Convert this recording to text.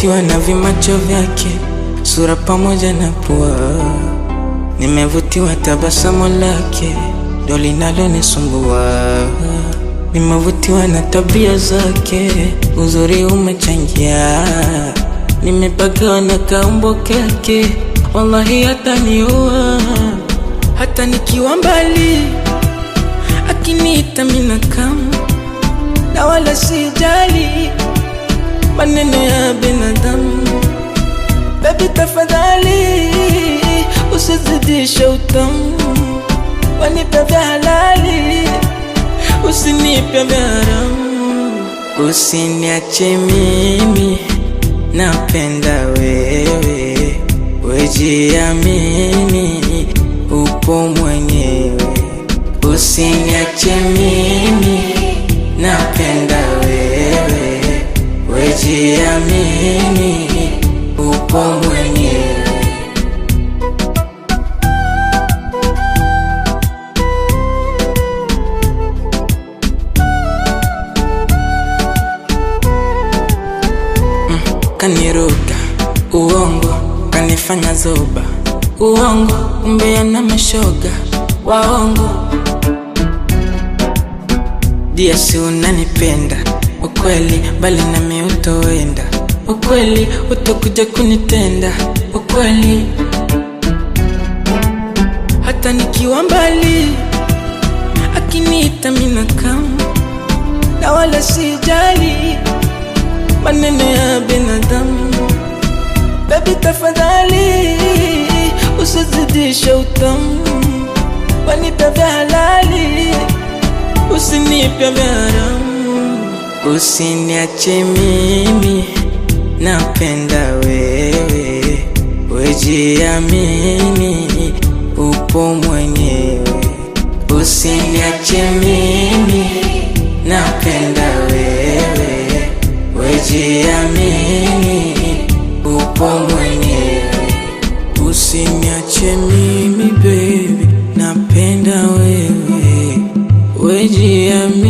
Nimevutiwa na vimacho vyake, sura pamoja na pua. Nimevutiwa tabasamu lake, ndo linalonisumbua. Nimevutiwa na tabia zake, uzuri umechangia. Nimepagawa na kaumbo kake, wallahi hataniua. Hata nikiwa mbali, akiniita mina kama, na wala sijali maneno ya binadamu. Baby tafadhali, usizidishe utamu, wanipe vya halali, usinipe vya haramu. Usiniache mimi, napenda wewe, wejiamini, upo mwenyewe. Usiniache mimi, napenda wewe, wejiamini, upo mwenyewe. Kaniruka uongo, kanifanya zoba uongo, umbea na mashoga waongo. Dia si unanipenda ukweli, bali nami utoenda ukweli, utakuja kunitenda ukweli. Hata nikiwa mbali, akiniita mina kama, na wala sijali maneno ya binadamu. Baby tafadhali, usizidishe utamu, wanipe vya halali, usinipe vya haramu. Usiniache mimi, napenda wewe, wejiamini, upo mwenyewe. Usiniache mimi, napenda wewe, wejiamini, upo mwenyewe. Usiniache mimi baby, napenda wewe, wejiamini.